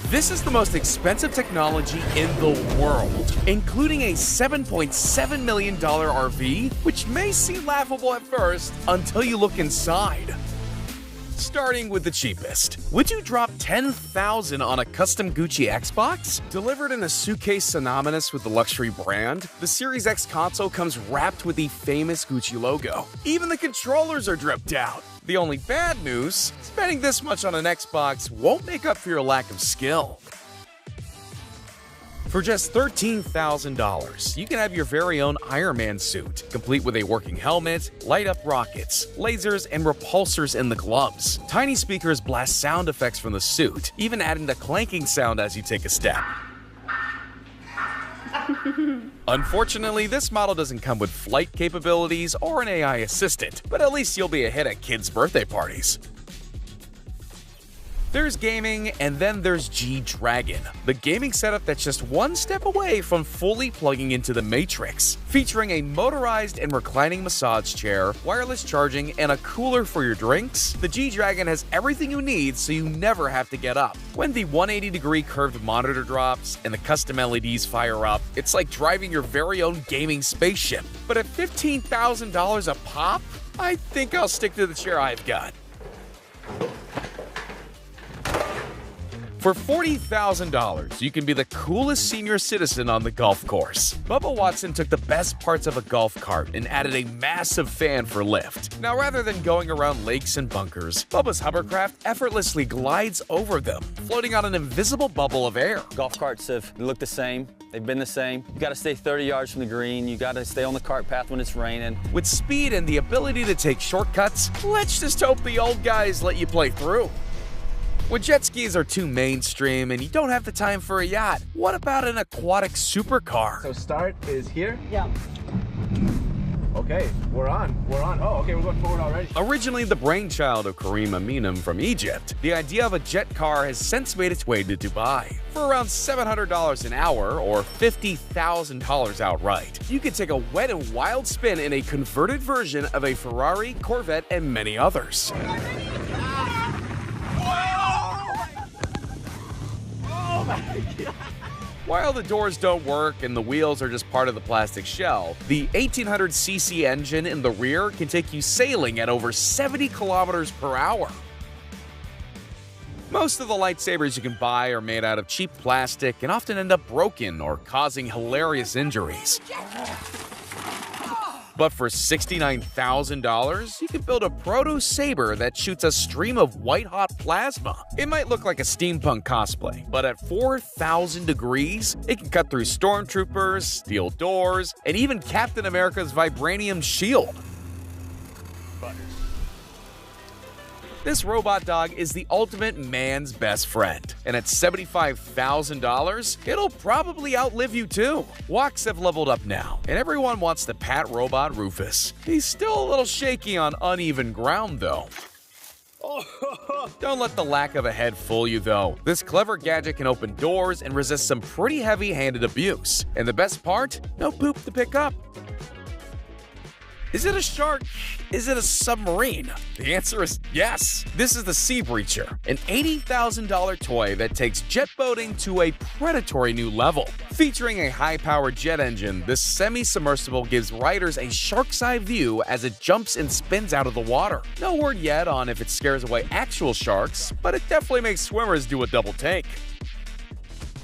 This is the most expensive technology in the world, including a $7.7 million RV, which may seem laughable at first until you look inside. Starting with the cheapest. Would you drop $10,000 on a custom Gucci Xbox? Delivered in a suitcase synonymous with the luxury brand, the Series X console comes wrapped with the famous Gucci logo. Even the controllers are dripped out. The only bad news, spending this much on an Xbox won't make up for your lack of skill. For just $13,000, you can have your very own Iron Man suit, complete with a working helmet, light-up rockets, lasers, and repulsors in the gloves. Tiny speakers blast sound effects from the suit, even adding the clanking sound as you take a step. Unfortunately, this model doesn't come with flight capabilities or an AI assistant, but at least you'll be a hit at kids' birthday parties. There's gaming, and then there's G-Dragon, the gaming setup that's just one step away from fully plugging into the Matrix. Featuring a motorized and reclining massage chair, wireless charging, and a cooler for your drinks, the G-Dragon has everything you need so you never have to get up. When the 180-degree curved monitor drops and the custom LEDs fire up, it's like driving your very own gaming spaceship. But at $15,000 a pop, I think I'll stick to the chair I've got. For $40,000, you can be the coolest senior citizen on the golf course. Bubba Watson took the best parts of a golf cart and added a massive fan for lift. Now, rather than going around lakes and bunkers, Bubba's hovercraft effortlessly glides over them, floating on an invisible bubble of air. Golf carts have looked the same. They've been the same. You got to stay 30 yards from the green. You got to stay on the cart path when it's raining. With speed and the ability to take shortcuts, let's just hope the old guys let you play through. When jet skis are too mainstream and you don't have the time for a yacht, what about an aquatic supercar? So start is here? Yeah. Okay, we're on. Oh, okay, we're going forward already. Originally the brainchild of Karim Aminim from Egypt, the idea of a jet car has since made its way to Dubai. For around $700 an hour, or $50,000 outright, you can take a wet and wild spin in a converted version of a Ferrari, Corvette, and many others. While the doors don't work and the wheels are just part of the plastic shell, the 1800cc engine in the rear can take you sailing at over 70 kilometers per hour. Most of the lightsabers you can buy are made out of cheap plastic and often end up broken or causing hilarious injuries. But for $69,000, you can build a proto-saber that shoots a stream of white-hot plasma. It might look like a steampunk cosplay, but at 4,000 degrees, it can cut through stormtroopers, steel doors, and even Captain America's vibranium shield. This robot dog is the ultimate man's best friend, and at $75,000, it'll probably outlive you too. Walks have leveled up now, and everyone wants to pat robot Rufus. He's still a little shaky on uneven ground though. Don't let the lack of a head fool you though. This clever gadget can open doors and resist some pretty heavy-handed abuse. And the best part? No poop to pick up. Is it a shark? Is it a submarine? The answer is yes. This is the Sea Breacher, an $80,000 toy that takes jet boating to a predatory new level. Featuring a high-powered jet engine, this semi-submersible gives riders a shark's eye view as it jumps and spins out of the water. No word yet on if it scares away actual sharks, but it definitely makes swimmers do a double take.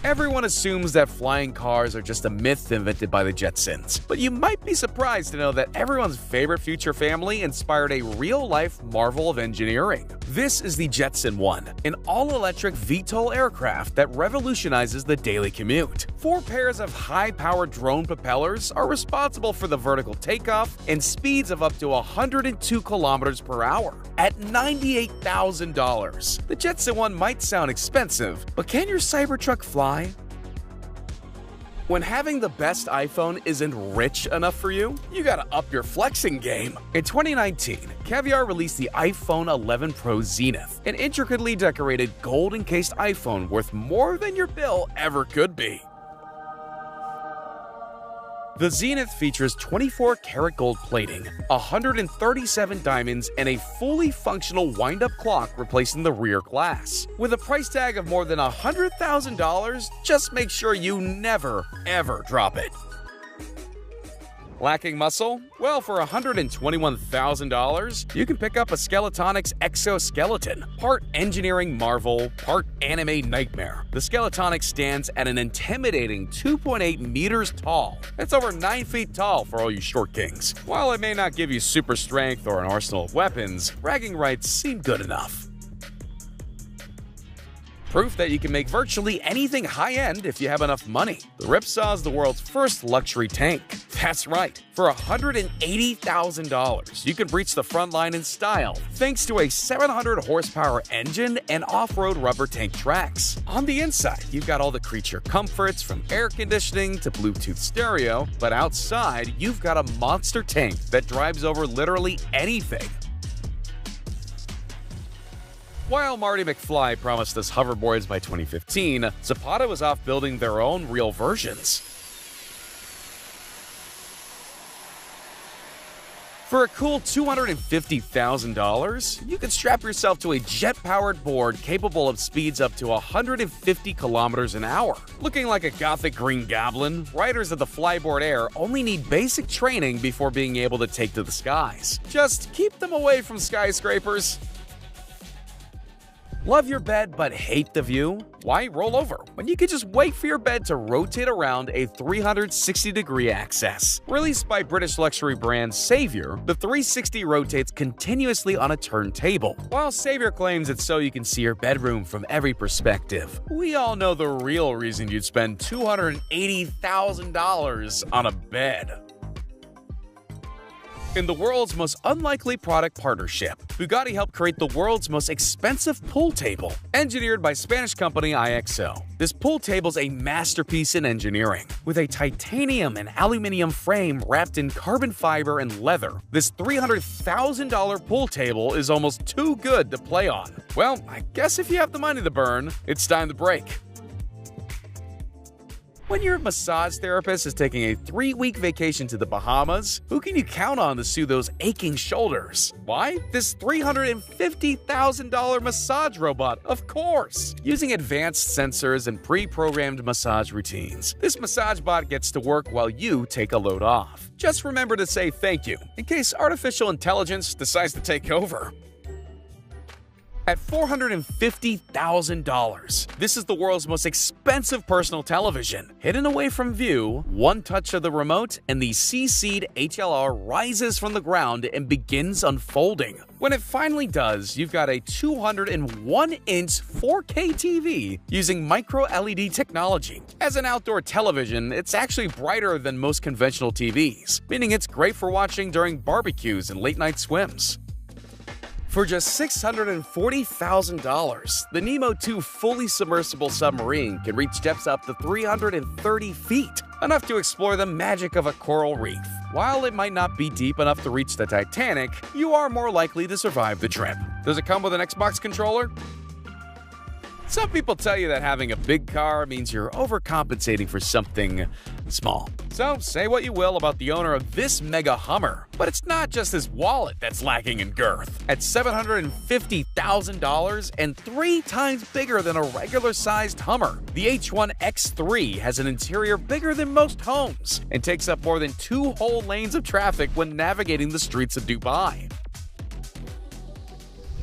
Everyone assumes that flying cars are just a myth invented by the Jetsons, but you might be surprised to know that everyone's favorite future family inspired a real-life marvel of engineering. This is the Jetson 1, an all-electric VTOL aircraft that revolutionizes the daily commute. 4 pairs of high-powered drone propellers are responsible for the vertical takeoff and speeds of up to 102 kilometers per hour. At $98,000, the Jetson 1 might sound expensive, but can your Cybertruck fly? When having the best iPhone isn't rich enough for you, you gotta up your flexing game. In 2019, Caviar released the iPhone 11 Pro Zenith, an intricately decorated gold-encased iPhone worth more than your bill ever could be. The Zenith features 24-karat gold plating, 137 diamonds, and a fully functional wind-up clock replacing the rear glass. With a price tag of more than $100,000, just make sure you never, ever drop it. Lacking muscle? Well, for $121,000, you can pick up a Skeletonix exoskeleton, part engineering marvel, part anime nightmare. The Skeletonix stands at an intimidating 2.8 meters tall. That's over 9 feet tall for all you short kings. While it may not give you super strength or an arsenal of weapons, bragging rights seem good enough. Proof that you can make virtually anything high-end if you have enough money. The Ripsaw is the world's first luxury tank. That's right, for $180,000, you can breach the front line in style thanks to a 700-horsepower engine and off-road rubber tank tracks. On the inside, you've got all the creature comforts from air conditioning to Bluetooth stereo, but outside, you've got a monster tank that drives over literally anything. While Marty McFly promised us hoverboards by 2015, Zapata was off building their own real versions. For a cool $250,000, you can strap yourself to a jet-powered board capable of speeds up to 150 kilometers an hour. Looking like a gothic green goblin, riders of the Flyboard Air only need basic training before being able to take to the skies. Just keep them away from skyscrapers. Love your bed but hate the view? Why roll over when you can just wait for your bed to rotate around a 360-degree axis? Released by British luxury brand Savior, the 360 rotates continuously on a turntable. While Savior claims it's so you can see your bedroom from every perspective, we all know the real reason you'd spend $280,000 on a bed. In the world's most unlikely product partnership, Bugatti helped create the world's most expensive pool table. Engineered by Spanish company IXO, this pool table's a masterpiece in engineering. With a titanium and aluminum frame wrapped in carbon fiber and leather, this $300,000 pool table is almost too good to play on. Well, I guess if you have the money to burn, it's time to break. When your massage therapist is taking a 3-week vacation to the Bahamas, who can you count on to soothe those aching shoulders? Why? This $350,000 massage robot, of course! Using advanced sensors and pre-programmed massage routines, this massage bot gets to work while you take a load off. Just remember to say thank you, in case artificial intelligence decides to take over. At $450,000, this is the world's most expensive personal television. Hidden away from view, one touch of the remote, and the CC'd HLR rises from the ground and begins unfolding. When it finally does, you've got a 201-inch 4K TV using micro-LED technology. As an outdoor television, it's actually brighter than most conventional TVs, meaning it's great for watching during barbecues and late-night swims. For just $640,000, the Nemo 2 fully submersible submarine can reach depths up to 330 feet, enough to explore the magic of a coral reef. While it might not be deep enough to reach the Titanic, you are more likely to survive the trip. Does it come with an Xbox controller? Some people tell you that having a big car means you're overcompensating for something small. So say what you will about the owner of this mega Hummer, but it's not just his wallet that's lacking in girth. At $750,000 and 3 times bigger than a regular-sized Hummer, the H1X3 has an interior bigger than most homes and takes up more than 2 whole lanes of traffic when navigating the streets of Dubai.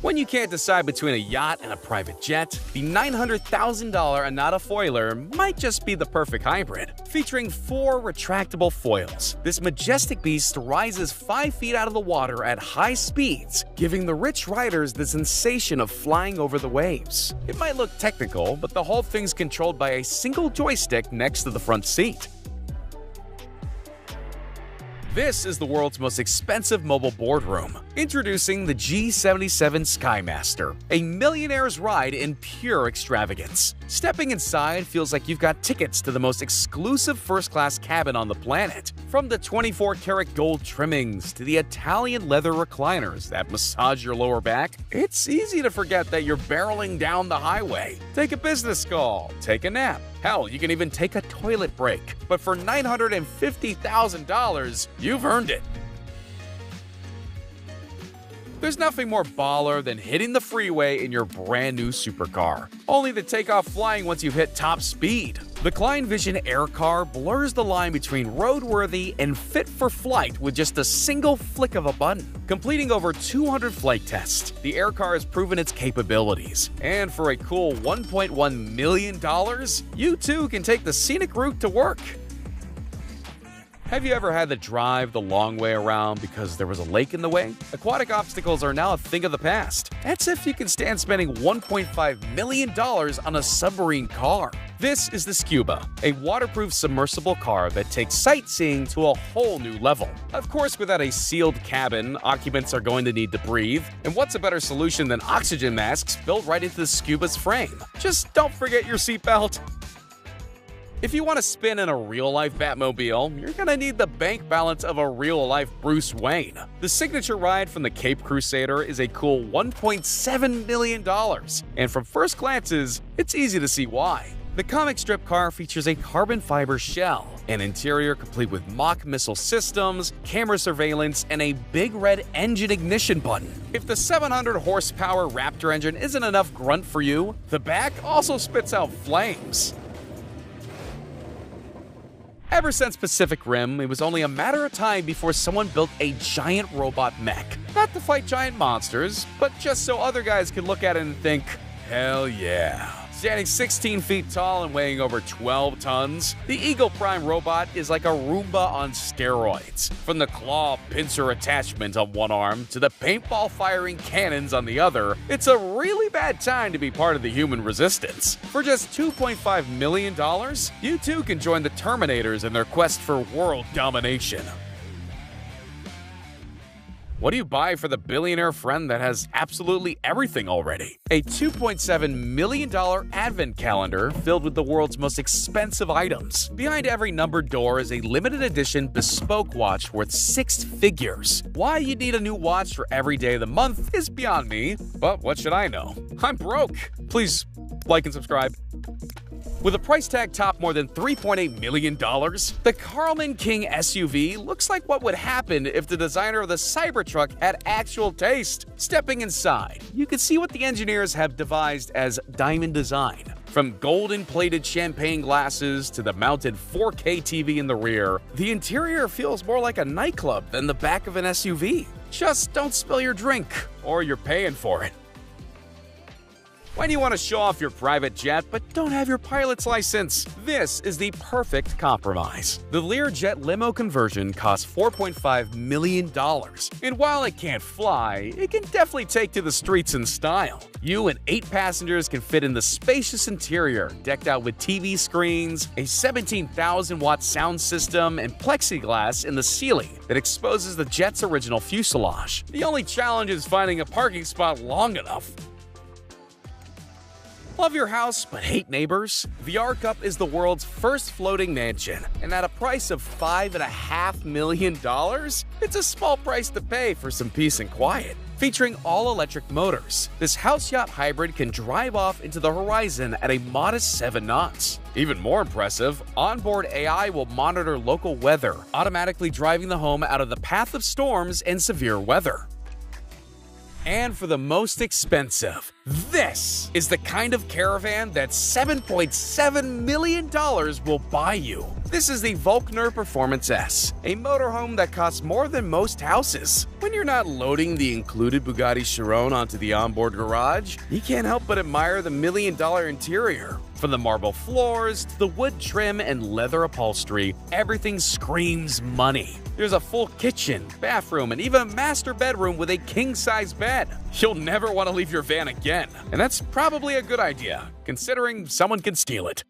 When you can't decide between a yacht and a private jet, the $900,000 Anata Foiler might just be the perfect hybrid. Featuring 4 retractable foils, this majestic beast rises 5 feet out of the water at high speeds, giving the rich riders the sensation of flying over the waves. It might look technical, but the whole thing's controlled by a single joystick next to the front seat. This is the world's most expensive mobile boardroom. Introducing the G77 Skymaster, a millionaire's ride in pure extravagance. Stepping inside feels like you've got tickets to the most exclusive first-class cabin on the planet. From the 24-karat gold trimmings to the Italian leather recliners that massage your lower back, it's easy to forget that you're barreling down the highway. Take a business call, take a nap, Hell, you can even take a toilet break. But for $950,000, you've earned it. There's nothing more baller than hitting the freeway in your brand new supercar, only to take off flying once you've hit top speed. The Klein Vision Air Car blurs the line between roadworthy and fit for flight with just a single flick of a button. Completing over 200 flight tests, the Air Car has proven its capabilities. And for a cool $1.1 million, you too can take the scenic route to work. Have you ever had to drive the long way around because there was a lake in the way? Aquatic obstacles are now a thing of the past. That's if you can stand spending $1.5 million on a submarine car. This is the Scuba, a waterproof submersible car that takes sightseeing to a whole new level. Of course, without a sealed cabin, occupants are going to need to breathe. And what's a better solution than oxygen masks built right into the Scuba's frame? Just don't forget your seatbelt. If you want to spin in a real-life Batmobile, you're gonna need the bank balance of a real-life Bruce Wayne. The signature ride from the Cape Crusader is a cool $1.7 million, and from first glances, it's easy to see why. The comic strip car features a carbon fiber shell, an interior complete with mock missile systems, camera surveillance, and a big red engine ignition button. If the 700 horsepower Raptor engine isn't enough grunt for you, the back also spits out flames. Ever since Pacific Rim, it was only a matter of time before someone built a giant robot mech. Not to fight giant monsters, but just so other guys could look at it and think, hell yeah. Standing 16 feet tall and weighing over 12 tons, the Eagle Prime robot is like a Roomba on steroids. From the claw pincer attachment on one arm to the paintball firing cannons on the other, it's a really bad time to be part of the human resistance. For just $2.5 million, you too can join the Terminators in their quest for world domination. What do you buy for the billionaire friend that has absolutely everything already? A $2.7 million advent calendar filled with the world's most expensive items. Behind every numbered door is a limited edition bespoke watch worth 6 figures. Why you need a new watch for every day of the month is beyond me, but what should I know? I'm broke. Please like and subscribe. With a price tag top more than $3.8 million, the Karmann King SUV looks like what would happen if the designer of the Cybertruck had actual taste. Stepping inside, you can see what the engineers have devised as diamond design. From golden-plated champagne glasses to the mounted 4K TV in the rear, the interior feels more like a nightclub than the back of an SUV. Just don't spill your drink, or you're paying for it. When you want to show off your private jet but don't have your pilot's license, this is the perfect compromise. The Learjet limo conversion costs $4.5 million, and while it can't fly, it can definitely take to the streets in style. You and 8 passengers can fit in the spacious interior, decked out with TV screens, a 17,000-watt sound system, and plexiglass in the ceiling that exposes the jet's original fuselage. The only challenge is finding a parking spot long enough. Love your house but hate neighbors? The Arkup is the world's first floating mansion, and at a price of $5.5 million, it's a small price to pay for some peace and quiet. Featuring all-electric motors, this house yacht hybrid can drive off into the horizon at a modest 7 knots. Even more impressive, onboard AI will monitor local weather, automatically driving the home out of the path of storms and severe weather. And for the most expensive, this is the kind of caravan that $7.7 million will buy you. This is the Volkner Performance S, a motorhome that costs more than most houses. When you're not loading the included Bugatti Chiron onto the onboard garage, you can't help but admire the $1 million interior. From the marble floors to the wood trim and leather upholstery, everything screams money. There's a full kitchen, bathroom, and even a master bedroom with a king-size bed. You'll never want to leave your van again, and that's probably a good idea, considering someone can steal it.